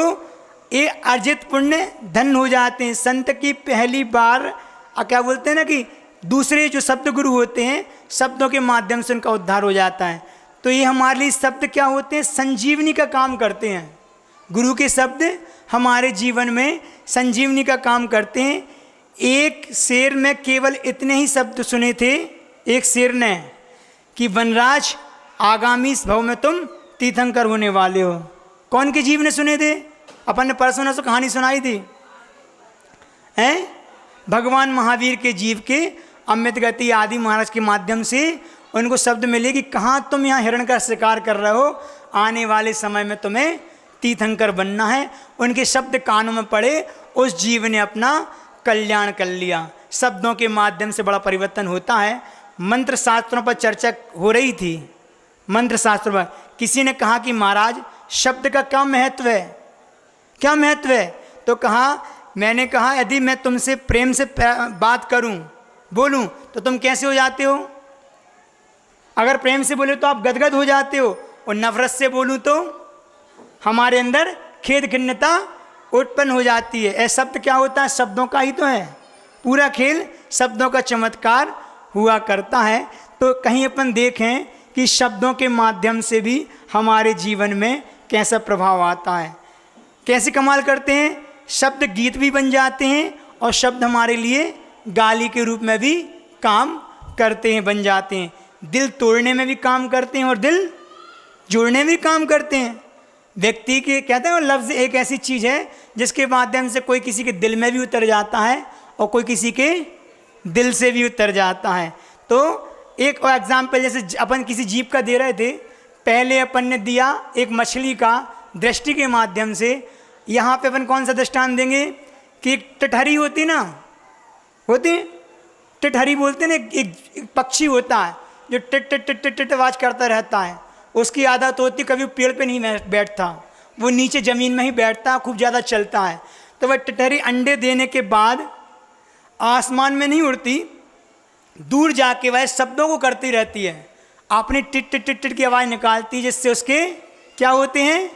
ये अर्जित पुण्य धन हो जाते हैं। संत की पहली बार क्या बोलते हैं ना कि दूसरे जो शब्द गुरु होते हैं, शब्दों के माध्यम से उनका उद्धार हो जाता है। तो ये हमारे लिए शब्द क्या होते हैं? संजीवनी का काम करते हैं। गुरु के शब्द हमारे जीवन में संजीवनी का काम करते हैं। एक शेर में केवल इतने ही शब्द सुने थे एक शेर ने कि वनराज आगामी भव में तुम तीर्थंकर होने वाले हो। कौन के जीव ने सुने थे? अपन ने परसों से कहानी सुनाई थी, हैं? भगवान महावीर के जीव के अमृत गति आदि महाराज के माध्यम से उनको शब्द मिले कि कहाँ तुम यहाँ हिरण का शिकार कर रहे हो, आने वाले समय में तुम्हें तीर्थंकर बनना है। उनके शब्द कानों में पड़े, उस जीव ने अपना कल्याण कर लिया। शब्दों के माध्यम से बड़ा परिवर्तन होता है। मंत्र शास्त्रों पर चर्चा हो रही थी। मंत्र शास्त्र पर किसी ने कहा कि महाराज शब्द का क्या महत्व है? क्या महत्व है? तो मैंने कहा यदि मैं तुमसे प्रेम से बात करूं, बोलूं, तो तुम कैसे हो जाते हो? अगर प्रेम से बोले तो आप गदगद हो जाते हो, और नफरत से बोलूं तो हमारे अंदर खेद खिन्नता उत्पन्न हो जाती है। ऐसा शब्द क्या होता है? शब्दों का ही तो है। पूरा खेल शब्दों का चमत्कार हुआ करता है। तो कहीं अपन देखें कि शब्दों के माध्यम से भी हमारे जीवन में कैसा प्रभाव आता है। कैसे कमाल करते हैं, शब्द गीत भी बन जाते हैं और शब्द हमारे लिए गाली के रूप में भी काम करते हैं, बन जाते हैं। दिल तोड़ने में भी काम करते हैं और दिल जोड़ने में भी काम करते हैं। व्यक्ति के कहते हैं लफ्ज़ एक ऐसी चीज़ है जिसके माध्यम से कोई किसी के दिल में भी उतर जाता है और कोई किसी के दिल से भी उतर जाता है। तो एक और एग्जाम्पल, जैसे अपन किसी जीव का दे रहे थे, पहले अपन ने दिया एक मछली का दृष्टि के माध्यम से। यहाँ पे अपन कौन सा दृष्टांत देंगे कि एक टटहरी होती ना, होती टटहरी बोलते ना, एक पक्षी होता है जो tit tit tit tit tit आवाज़ करता रहता है। उसकी आदत होती कभी पेड़ पे नहीं बैठता, वो नीचे ज़मीन में ही बैठता, खूब ज़्यादा चलता है। तो वह टटहरी अंडे देने के बाद आसमान में नहीं उड़ती, दूर जाके वह शब्दों को करती रहती है, अपनी टिट टिट टिट टिट की आवाज़ निकालती, जिससे उसके क्या होते हैं,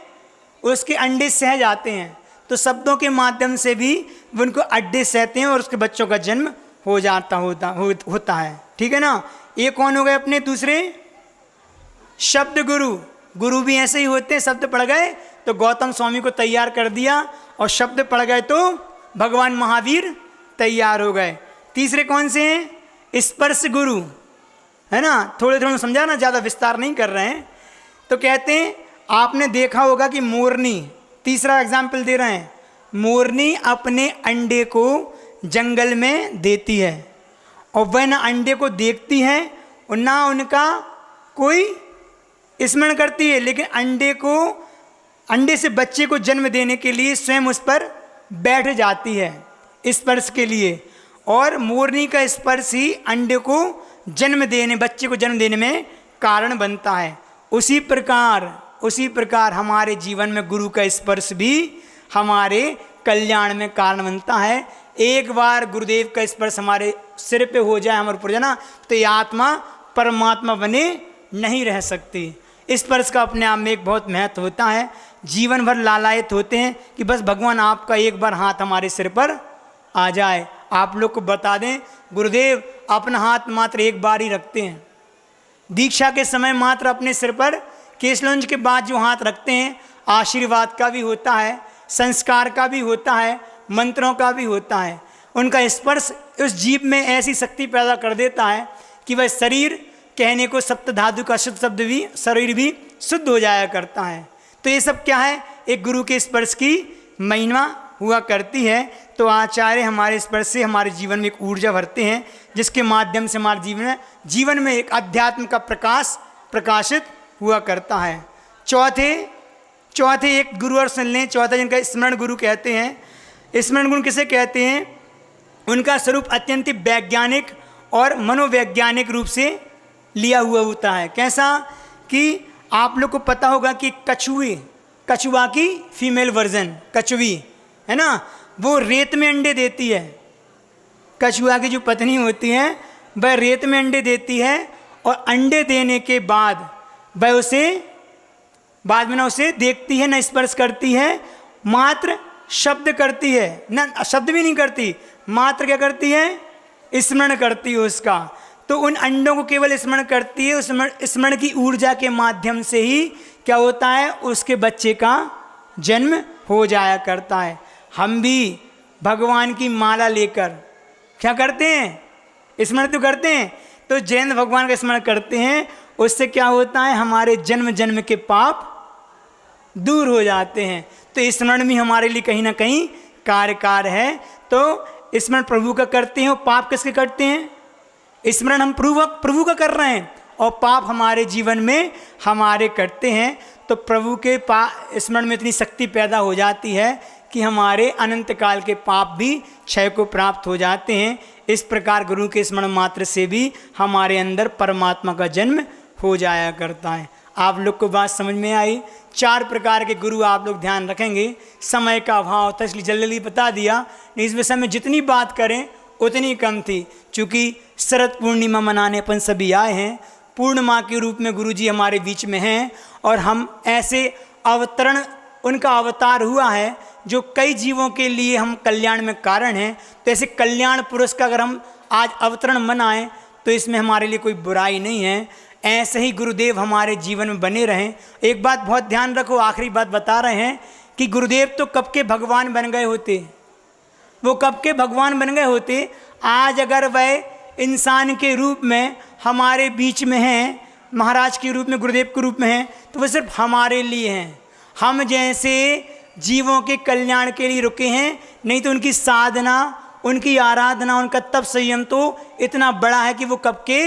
उसके अंडे सह जाते हैं। तो शब्दों के माध्यम से भी वो उनको अंडे सहते हैं और उसके बच्चों का जन्म हो जाता होता है। ठीक है ना। ये कौन हो गए अपने दूसरे शब्द गुरु। गुरु भी ऐसे ही होते हैं, शब्द पढ़ गए तो गौतम स्वामी को तैयार कर दिया, और शब्द पढ़ गए तो भगवान महावीर तैयार हो गए। तीसरे कौन से हैं, स्पर्श गुरु, है ना। थोड़े थोड़े समझा ना, ज़्यादा विस्तार नहीं कर रहे हैं। तो कहते हैं आपने देखा होगा कि मोरनी, तीसरा एग्जाम्पल दे रहे हैं, मोरनी अपने अंडे को जंगल में देती है और वह ना अंडे को देखती है और ना उनका कोई स्मरण करती है, लेकिन अंडे से बच्चे को जन्म देने के लिए स्वयं उस पर बैठ जाती है स्पर्श के लिए। और मोरनी का स्पर्श ही अंडे को जन्म देने, बच्चे को जन्म देने में कारण बनता है। उसी प्रकार हमारे जीवन में गुरु का स्पर्श भी हमारे कल्याण में कारण बनता है। एक बार गुरुदेव का स्पर्श हमारे सिर पे हो जाए, हमारे ऊपर जाना, तो ये आत्मा परमात्मा बने नहीं रह सकती। स्पर्श का अपने आप में एक बहुत महत्व होता है। जीवन भर लालायित होते हैं कि बस भगवान आपका एक बार हाथ हमारे सिर पर आ जाए। आप लोग को बता दें, गुरुदेव अपना हाथ मात्र एक बार ही रखते हैं। दीक्षा के समय मात्र अपने सिर पर केशलंज के बाद जो हाथ रखते हैं, आशीर्वाद का भी होता है, संस्कार का भी होता है, मंत्रों का भी होता है। उनका स्पर्श उस जीव में ऐसी शक्ति पैदा कर देता है कि वह शरीर कहने को सप्त धातु का शुद्ध शब्द भी, शरीर भी शुद्ध हो जाया करता है। तो ये सब क्या है, एक गुरु के स्पर्श की महिमा हुआ करती है। तो आचार्य हमारे स्पर्श से हमारे जीवन में एक ऊर्जा भरते हैं, जिसके माध्यम से हमारे जीवन में एक अध्यात्म का प्रकाश प्रकाशित हुआ करता है। चौथे एक गुरु और सुन लें, चौथा जिनका स्मरण गुरु कहते हैं। स्मरण गुरु किसे कहते हैं, उनका स्वरूप अत्यंत वैज्ञानिक और मनोवैज्ञानिक रूप से लिया हुआ होता है। कैसा कि आप लोग को पता होगा कि कछुआ की फीमेल वर्जन कछुवी है ना, वो रेत में अंडे देती है। कछुआ की जो पत्नी होती है वह रेत में अंडे देती है, और अंडे देने के बाद वह उसे बाद में ना उसे देखती है, न स्पर्श करती है, मात्र शब्द करती है, न शब्द भी नहीं करती, मात्र क्या करती है, स्मरण करती है उसका। तो उन अंडों को केवल स्मरण करती है। उस स्मरण की ऊर्जा के माध्यम से ही क्या होता है, उसके बच्चे का जन्म हो जाया करता है। हम भी भगवान की माला लेकर क्या करते हैं, स्मरण तो करते हैं। तो जैन भगवान का स्मरण करते हैं, उससे क्या होता है, हमारे जन्म जन्म के पाप दूर हो जाते हैं। तो स्मरण भी हमारे लिए कहीं ना कहीं कार्यकार है। तो स्मरण प्रभु का करते हैं और पाप किसके करते हैं, स्मरण हम प्रभु का कर रहे हैं और पाप हमारे जीवन में हमारे करते हैं। तो प्रभु के स्मरण में इतनी शक्ति पैदा हो जाती है कि हमारे अनंत काल के पाप भी क्षय को प्राप्त हो जाते हैं। इस प्रकार गुरु के स्मरण मात्र से भी हमारे अंदर परमात्मा का जन्म हो जाया करता है। आप लोग को बात समझ में आई। 4 प्रकार के गुरु आप लोग ध्यान रखेंगे। समय का अभाव था इसलिए जल्दी बता दिया, इस विषय में जितनी बात करें उतनी कम थी। चूँकि शरद पूर्णिमा मनाने अपन सभी आए हैं, पूर्णिमा के रूप में गुरुजी हमारे बीच में हैं, और हम ऐसे अवतरण, उनका अवतार हुआ है जो कई जीवों के लिए हम कल्याण में कारण हैं। तो ऐसे कल्याण पुरुष का अगर हम आज अवतरण मनाएं तो इसमें हमारे लिए कोई बुराई नहीं है। ऐसे ही गुरुदेव हमारे जीवन में बने रहें। एक बात बहुत ध्यान रखो, आखिरी बात बता रहे हैं कि गुरुदेव तो कब के भगवान बन गए होते, वो कब के भगवान बन गए होते। आज अगर वह इंसान के रूप में हमारे बीच में हैं, महाराज के रूप में, गुरुदेव के रूप में हैं, तो वह सिर्फ हमारे लिए हैं। हम जैसे जीवों के कल्याण के लिए रुके हैं, नहीं तो उनकी साधना, उनकी आराधना, उनका तप संयम तो इतना बड़ा है कि वो कब के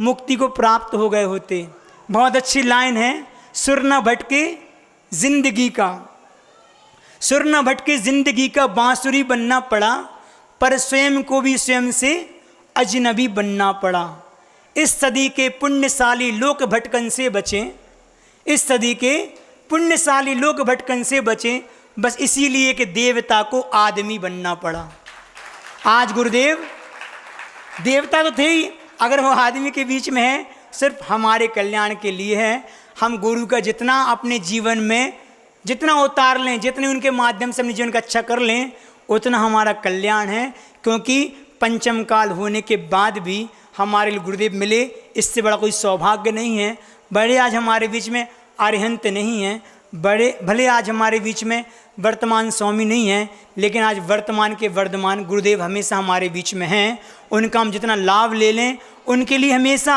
मुक्ति को प्राप्त हो गए होते। बहुत अच्छी लाइन है, सुर न भटके जिंदगी का, सुर न भटके जिंदगी का बांसुरी बनना पड़ा, पर स्वयं को भी स्वयं से अजनबी बनना पड़ा। इस सदी के पुण्यशाली लोक भटकन से बचें, इस सदी के पुण्यशाली लोक भटकन से बचें, बस इसीलिए कि देवता को आदमी बनना पड़ा। आज गुरुदेव देवता तो थे ही, अगर वो आदमी के बीच में है, सिर्फ हमारे कल्याण के लिए है। हम गुरु का जितना अपने जीवन में जितना उतार लें, जितने उनके माध्यम से अपने जीवन का अच्छा कर लें, उतना हमारा कल्याण है। क्योंकि पंचम काल होने के बाद भी हमारे लिए गुरुदेव मिले, इससे बड़ा कोई सौभाग्य नहीं है। बड़े आज हमारे बीच में अरिहंत नहीं हैं, बड़े भले आज हमारे बीच में वर्तमान स्वामी नहीं हैं, लेकिन आज वर्तमान के वर्धमान गुरुदेव हमेशा हमारे बीच में हैं। उनका हम जितना लाभ ले लें, उनके लिए हमेशा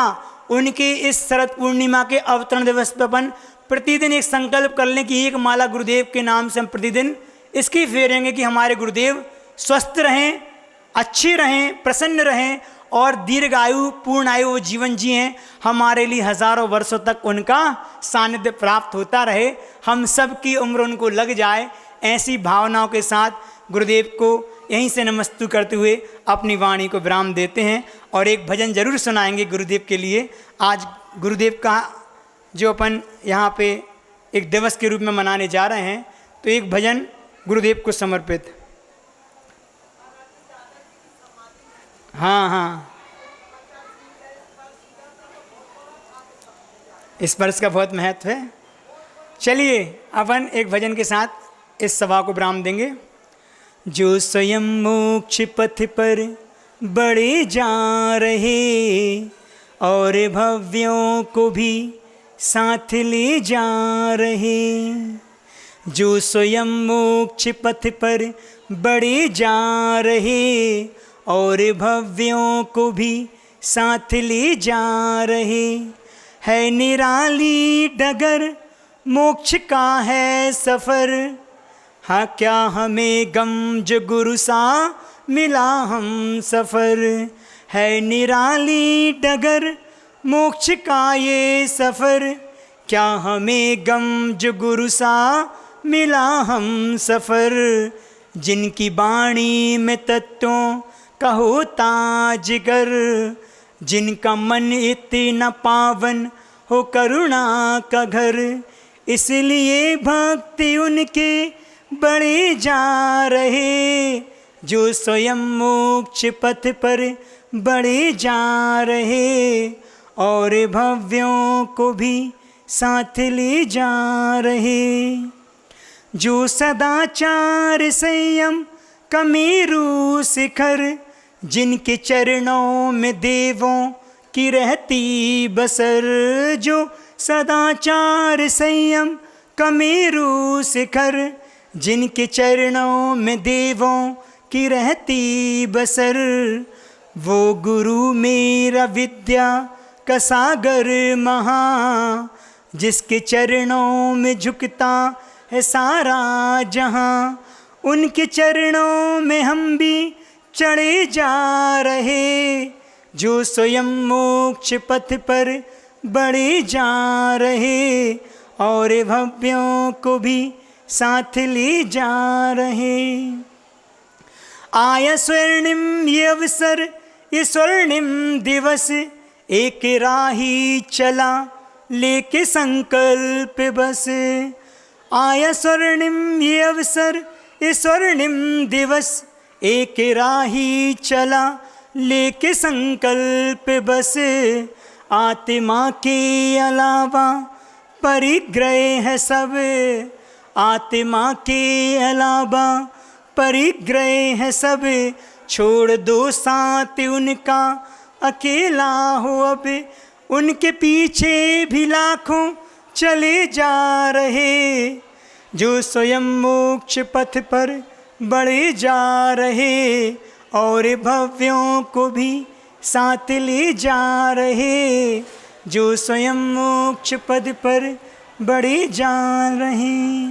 उनके इस शरद पूर्णिमा के अवतरण दिवस पर अपन प्रतिदिन एक संकल्प कर लें कि एक माला गुरुदेव के नाम से हम प्रतिदिन इसकी फेरेंगे कि हमारे गुरुदेव स्वस्थ रहें, अच्छे रहें, प्रसन्न रहें और दीर्घायु पूर्ण आयु वो जीवन जिएं, हमारे लिए हज़ारों वर्षों तक उनका सानिध्य प्राप्त होता रहे, हम सब की उम्र उनको लग जाए। ऐसी भावनाओं के साथ गुरुदेव को यहीं से नमस्तु करते हुए अपनी वाणी को विराम देते हैं और एक भजन जरूर सुनाएंगे गुरुदेव के लिए। आज गुरुदेव का जो अपन यहाँ पे एक दिवस के रूप में मनाने जा रहे हैं, तो एक भजन गुरुदेव को समर्पित। हाँ, इस वर्ष का बहुत महत्व है। चलिए अपन एक भजन के साथ इस सभा को विराम देंगे। जो स्वयं मोक्ष पथ पर बढ़े जा रहे और भव्यों को भी साथ ले जा रहे, जो स्वयं मोक्ष पथ पर बढ़े जा रहे और भव्यों को भी साथ ले जा रहे, है निराली डगर मोक्ष का है सफ़र, हाँ क्या हमें गम जो गुरु सा मिला हम सफ़र, है निराली डगर मोक्ष का ये सफ़र, क्या हमें गम जो गुरु सा मिला हम सफ़र, जिनकी बाणी में तत्वों का होता जिगर, जिनका मन इतना पावन हो करुणा का घर, इसलिए भक्ति उनके बढ़े जा रहे, जो स्वयं मोक्ष पथ पर बढ़े जा रहे और भव्यों को भी साथ ले जा रहे, जो सदाचार संयम का मेरू शिखर, जिनके चरणों में देवों की रहती बसर, जो सदाचार संयम का मेरू शिखर, जिनके चरणों में देवों की रहती बसर, वो गुरु मेरा विद्या का सागर महा, जिसके चरणों में झुकता है सारा जहां, उनके चरणों में हम भी चढ़े जा रहे, जो स्वयं मोक्ष पथ पर बढ़े जा रहे और भव्यों को भी साथ ले जा रहे। आया स्वर्णिम ये अवसर, ये स्वर्णिम दिवस, एक राही चला लेके संकल्प बस, आया स्वर्णिम ये अवसर, ये स्वर्णिम दिवस, एक राही चला लेके संकल्प बस, आत्मा के अलावा परिग्रह है सब, आत्मा के अलावा परिग्रह है सब, छोड़ दो साथ उनका अकेला हो अब, उनके पीछे भी लाखों चले जा रहे, जो स्वयं मोक्ष पथ पर बढ़े जा रहे, और भव्यों को भी साथ ले जा रहे, जो स्वयं मोक्ष पद पर बढ़े जा रहे।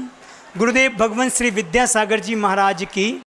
गुरुदेव भगवान श्री विद्यासागर जी महाराज की